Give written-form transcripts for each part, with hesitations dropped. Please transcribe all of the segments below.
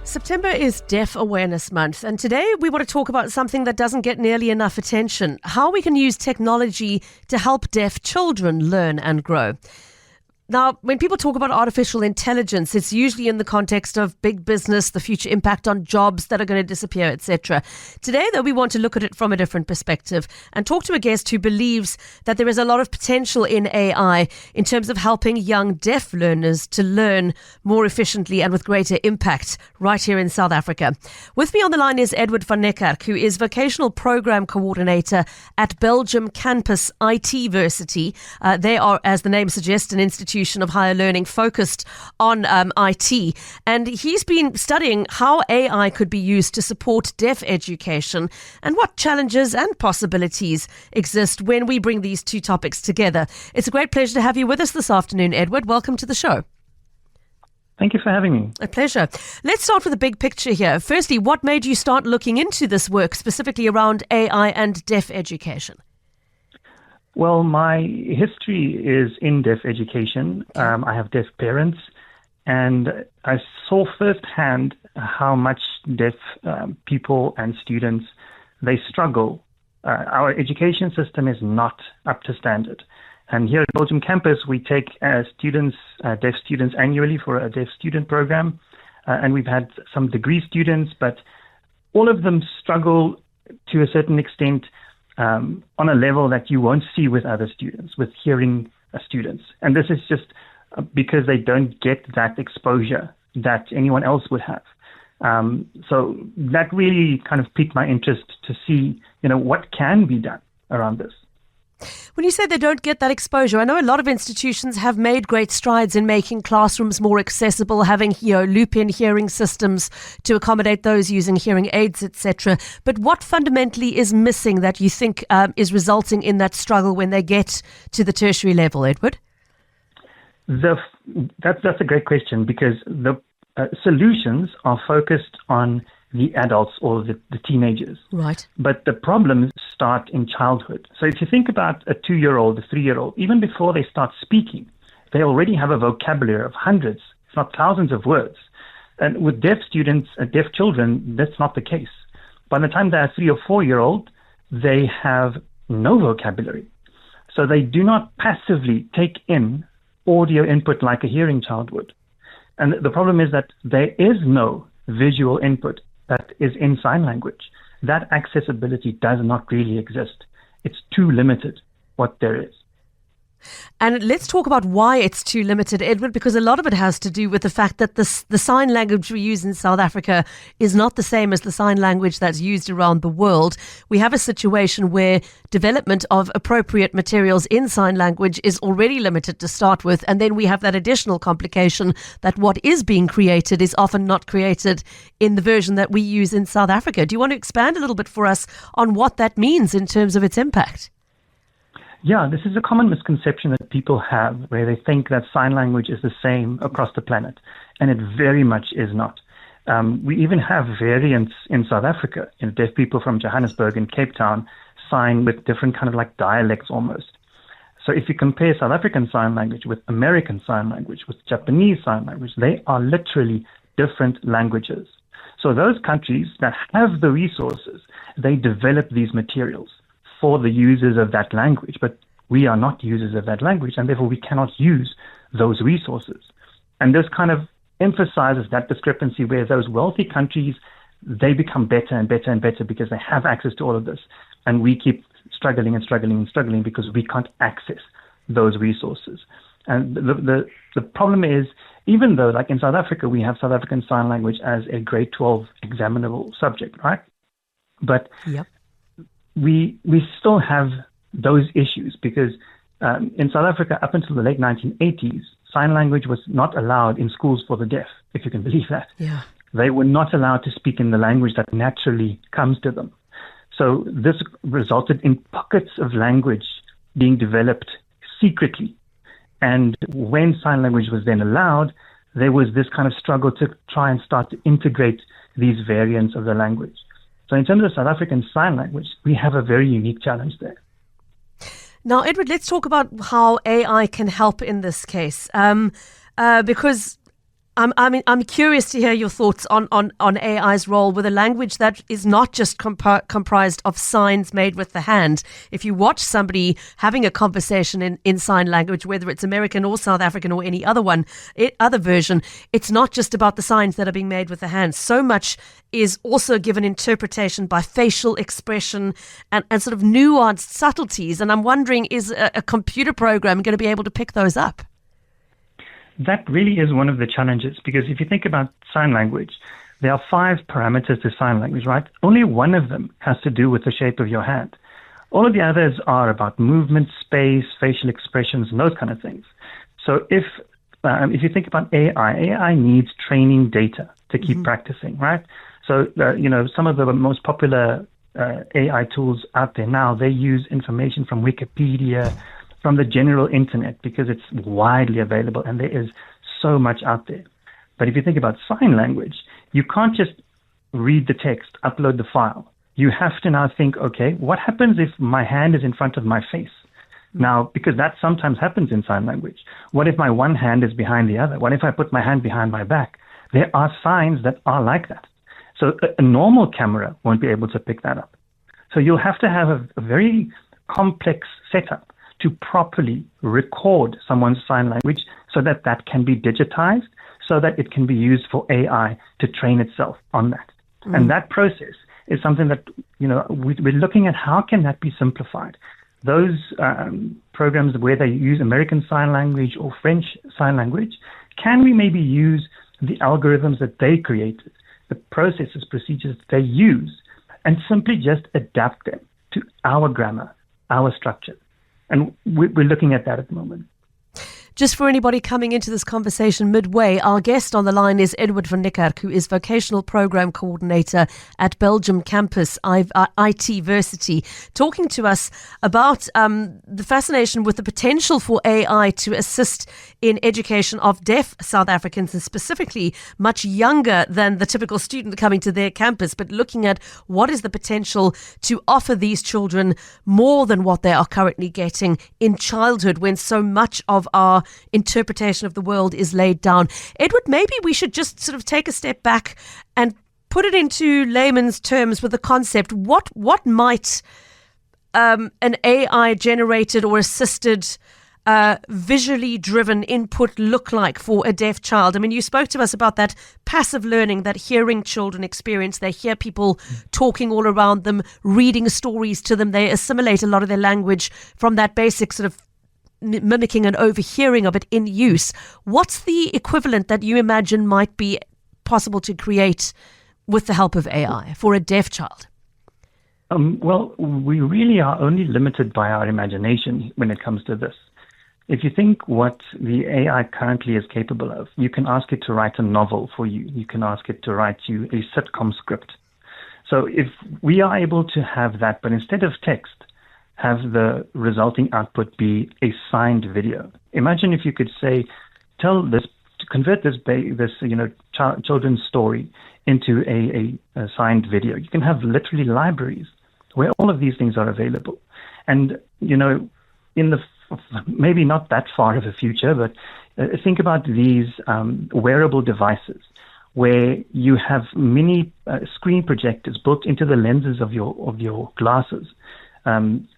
September is Deaf Awareness Month, and today we want to talk about something that doesn't get nearly enough attention: how we can use technology to help deaf children learn and grow. Now, when people talk about artificial intelligence, it's usually in the context of big business, the future impact on jobs that are going to disappear, etc. Today, though, we want to look at it from a different perspective and talk to a guest who believes that there is a lot of potential in AI in terms of helping young deaf learners to learn more efficiently and with greater impact right here in South Africa. With me on the line is Edward van Niekerk, who is Vocational Program Coordinator at Belgium Campus, iTversity. They are, as the name suggests, an institution of higher learning focused on IT, and he's been studying how AI could be used to support deaf education and what challenges and possibilities exist when we bring these two topics together. It's a great pleasure to have you with us this afternoon, Edward. Welcome to the show. Thank you for having me. A pleasure. Let's start with the big picture here. Firstly, what made you start looking into this work specifically around AI and deaf education? Well, my history is in deaf education. I have deaf parents, and I saw firsthand how much deaf people and students, they struggle. Our education system is not up to standard. And here at Belgium Campus, we take students, deaf students annually for a deaf student program. And we've had some degree students, but all of them struggle to a certain extent on a level that you won't see with other students, with hearing students. And this is just because they don't get that exposure that anyone else would have. So that really kind of piqued my interest to see, what can be done around this. When you say they don't get that exposure, I know a lot of institutions have made great strides in making classrooms more accessible, having loop-in hearing systems to accommodate those using hearing aids, etc. But what fundamentally is missing that you think is resulting in that struggle when they get to the tertiary level, Edward? That's a great question, because the solutions are focused on the adults or the teenagers. Right. But the problems start in childhood. So if you think about a 2-year-old, a 3-year-old, even before they start speaking, they already have a vocabulary of hundreds, if not thousands of words. And with deaf students, deaf children, that's not the case. By the time they're 3 or 4-year-old, they have no vocabulary. So they do not passively take in audio input like a hearing child would. And the problem is that there is no visual input that is in sign language. That accessibility does not really exist. It's too limited, what there is. And let's talk about why it's too limited, Edward, because a lot of it has to do with the fact that the sign language we use in South Africa is not the same as the sign language that's used around the world. We have a situation where development of appropriate materials in sign language is already limited to start with, and then we have that additional complication that what is being created is often not created in the version that we use in South Africa. Do you want to expand a little bit for us on what that means in terms of its impact? Yeah, this is a common misconception that people have, where they think that sign language is the same across the planet, and it very much is not. We even have variants in South Africa. Deaf people from Johannesburg and Cape Town sign with different kind of like dialects almost. So if you compare South African Sign Language with American Sign Language, with Japanese Sign Language, they are literally different languages. So those countries that have the resources, they develop these materials for the users of that language, but we are not users of that language, and therefore we cannot use those resources. And this kind of emphasizes that discrepancy where those wealthy countries, they become better and better and better because they have access to all of this, and we keep struggling and struggling and struggling because we can't access those resources. And the problem is, even though, like in South Africa, we have South African Sign Language as a grade 12 examinable subject, right? But yep. We still have those issues because in South Africa, up until the late 1980s, sign language was not allowed in schools for the deaf, if you can believe that. Yeah. They were not allowed to speak in the language that naturally comes to them. So this resulted in pockets of language being developed secretly. And when sign language was then allowed, there was this kind of struggle to try and start to integrate these variants of the language. So in terms of South African Sign Language, we have a very unique challenge there. Now, Edward, let's talk about how AI can help in this case. Because I'm curious to hear your thoughts on AI's role with a language that is not just comprised of signs made with the hand. If you watch somebody having a conversation in sign language, whether it's American or South African or any other version, it's not just about the signs that are being made with the hand. So much is also given interpretation by facial expression and sort of nuanced subtleties. And I'm wondering, is a computer program going to be able to pick those up? That really is one of the challenges, because if you think about sign language, there are 5 parameters to sign language, right? Only one of them has to do with the shape of your hand. All of the others are about movement, space, facial expressions, and those kind of things. So if you think about AI needs training data to keep practicing, right? So, some of the most popular AI tools out there now, they use information from Wikipedia, from the general internet, because it's widely available and there is so much out there. But if you think about sign language, you can't just read the text, upload the file. You have to now think, okay, what happens if my hand is in front of my face? Now, because that sometimes happens in sign language. What if my one hand is behind the other? What if I put my hand behind my back? There are signs that are like that. So a normal camera won't be able to pick that up. So you'll have to have a very complex setup to properly record someone's sign language so that that can be digitized, so that it can be used for AI to train itself on that. And that process is something that, we're looking at how can that be simplified. Those programs where they use American Sign Language or French Sign Language, can we maybe use the algorithms that they created, the processes, procedures that they use, and simply just adapt them to our grammar, our structure? And we're looking at that at the moment. Just for anybody coming into this conversation midway, our guest on the line is Edward van Niekerk, who is Vocational Program Coordinator at Belgium Campus, iTversity, talking to us about the fascination with the potential for AI to assist in education of deaf South Africans, and specifically much younger than the typical student coming to their campus, but looking at what is the potential to offer these children more than what they are currently getting in childhood, when so much of our interpretation of the world is laid down. Edward, maybe we should just sort of take a step back and put it into layman's terms with the concept. What might an AI generated or assisted visually driven input look like for a deaf child? I mean, you spoke to us about that passive learning that hearing children experience. They hear people talking all around them, reading stories to them. They assimilate a lot of their language from that basic sort of mimicking and overhearing of it in use. What's the equivalent that you imagine might be possible to create with the help of AI for a deaf child? Well, we really are only limited by our imagination when it comes to this. If you think what the AI currently is capable of, you can ask it to write a novel for you. You can ask it to write you a sitcom script. So if we are able to have that, but instead of text, have the resulting output be a signed video. Imagine if you could say, convert this children's story into a signed video. You can have literally libraries where all of these things are available. And, in the maybe not that far of a future, but think about these wearable devices where you have mini screen projectors built into the lenses of your glasses.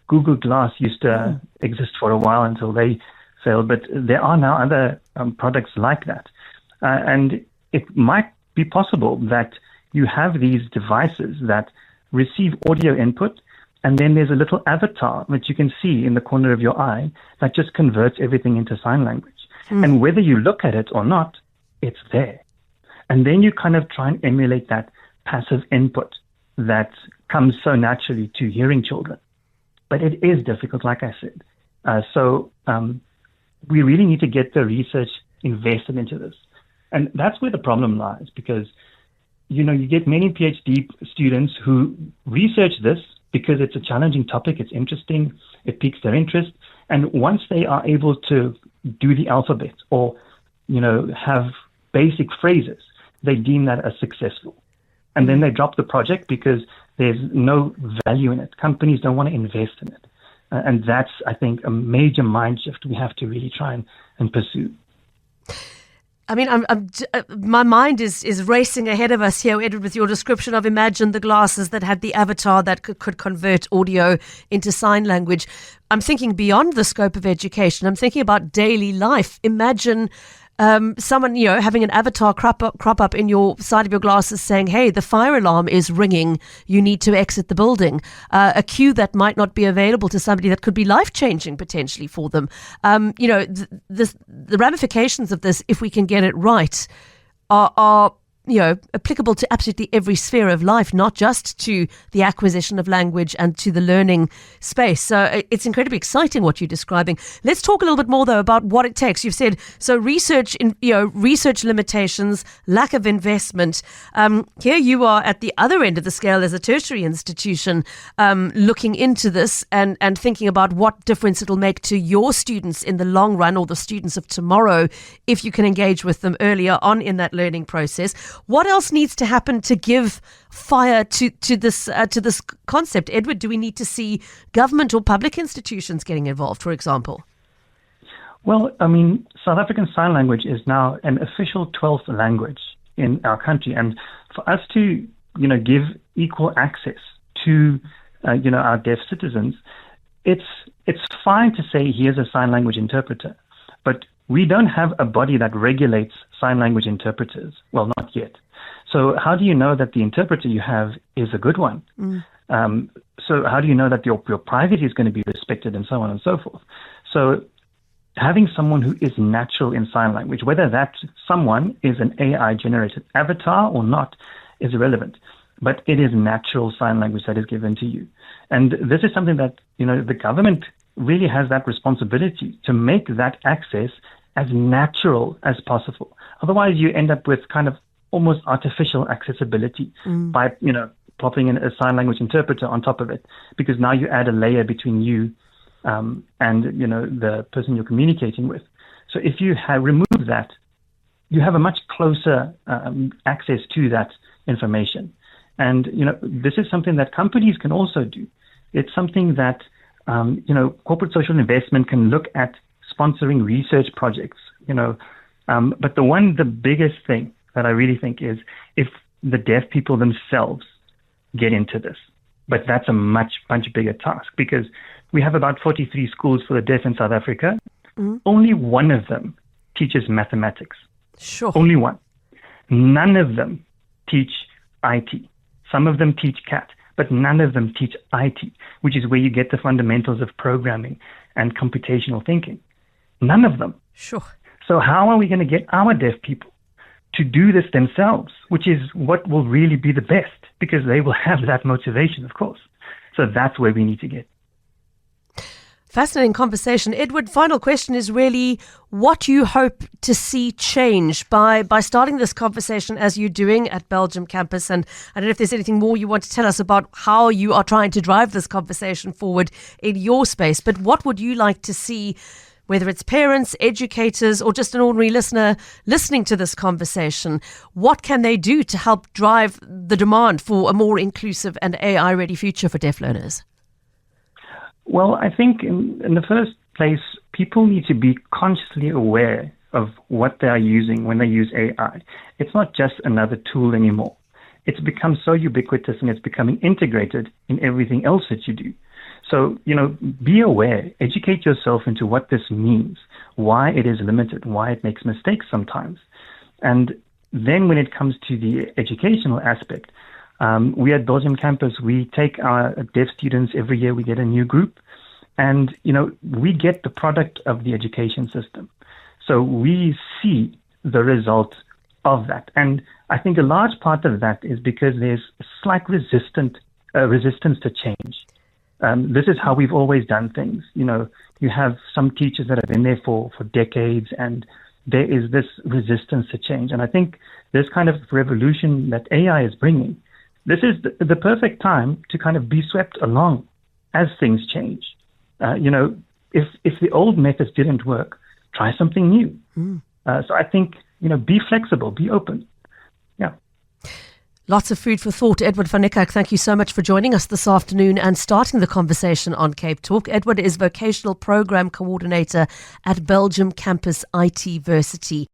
Google Glass used to exist for a while until they failed, but there are now other products like that. And it might be possible that you have these devices that receive audio input, and then there's a little avatar that you can see in the corner of your eye that just converts everything into sign language. And whether you look at it or not, it's there. And then you kind of try and emulate that passive input that comes so naturally to hearing children. But it is difficult, like I said. So we really need to get the research invested into this. And that's where the problem lies, because, you get many PhD students who research this because it's a challenging topic, it's interesting, it piques their interest. And once they are able to do the alphabet or, have basic phrases, they deem that as successful. And then they drop the project because there's no value in it. Companies don't want to invest in it. And that's, I think, a major mind shift we have to really try and pursue. I mean, my mind is racing ahead of us here, Edward, with your description of imagine the glasses that had the avatar that could convert audio into sign language. I'm thinking beyond the scope of education. I'm thinking about daily life. Imagine someone, having an avatar crop up in your side of your glasses saying, hey, the fire alarm is ringing, you need to exit the building. A cue that might not be available to somebody that could be life-changing potentially for them. The ramifications of this, if we can get it right, are applicable to absolutely every sphere of life, not just to the acquisition of language and to the learning space. So it's incredibly exciting what you're describing. Let's talk a little bit more, though, about what it takes. You've said, so research limitations, lack of investment. Here you are at the other end of the scale as a tertiary institution, looking into this and thinking about what difference it'll make to your students in the long run, or the students of tomorrow, if you can engage with them earlier on in that learning process. What else needs to happen to give fire to this concept? Edward, do we need to see government or public institutions getting involved, for example? Well, I mean, South African Sign Language is now an official 12th language in our country. And for us to, give equal access to, our deaf citizens, it's fine to say, here's a sign language interpreter. But we don't have a body that regulates sign language interpreters. Well, not yet. So how do you know that the interpreter you have is a good one? So how do you know that your privacy is going to be respected, and so on and so forth? So having someone who is natural in sign language, whether that someone is an AI-generated avatar or not, is irrelevant. But it is natural sign language that is given to you. And this is something that, the government really has that responsibility to make that access as natural as possible. Otherwise, you end up with kind of almost artificial accessibility by, plopping in a sign language interpreter on top of it, because now you add a layer between you and, the person you're communicating with. So if you remove that, you have a much closer access to that information. And, this is something that companies can also do. It's something that, corporate social investment can look at sponsoring research projects, but the biggest thing that I really think is if the deaf people themselves get into this. But that's a much bigger task, because we have about 43 schools for the deaf in South Africa. Only one of them teaches mathematics. Sure. Only one. None of them teach IT. Some of them teach CAT, but none of them teach IT, which is where you get the fundamentals of programming and computational thinking. None of them. Sure. So how are we going to get our deaf people to do this themselves, which is what will really be the best, because they will have that motivation, of course. So that's where we need to get. Fascinating conversation. Edward, final question is really what you hope to see change by starting this conversation as you're doing at Belgium Campus. And I don't know if there's anything more you want to tell us about how you are trying to drive this conversation forward in your space. But what would you like to see, whether it's parents, educators, or just an ordinary listener listening to this conversation? What can they do to help drive the demand for a more inclusive and AI-ready future for deaf learners? Well, I think in the first place, people need to be consciously aware of what they are using when they use AI. It's not just another tool anymore. It's become so ubiquitous and it's becoming integrated in everything else that you do. So, be aware, educate yourself into what this means, why it is limited, why it makes mistakes sometimes. And then when it comes to the educational aspect, we at Belgium Campus, we take our deaf students every year, we get a new group, and, we get the product of the education system. So we see the result of that. And I think a large part of that is because there's a slight resistance to change. This is how we've always done things. You have some teachers that have been there for decades, and there is this resistance to change. And I think this kind of revolution that AI is bringing, this is the perfect time to kind of be swept along as things change. If the old methods didn't work, try something new. So I think, be flexible, be open. Yeah. Lots of food for thought. Edward van Niekerk, thank you so much for joining us this afternoon and starting the conversation on CapeTalk. Edward is Vocational Program Coordinator at Belgium Campus iTversity.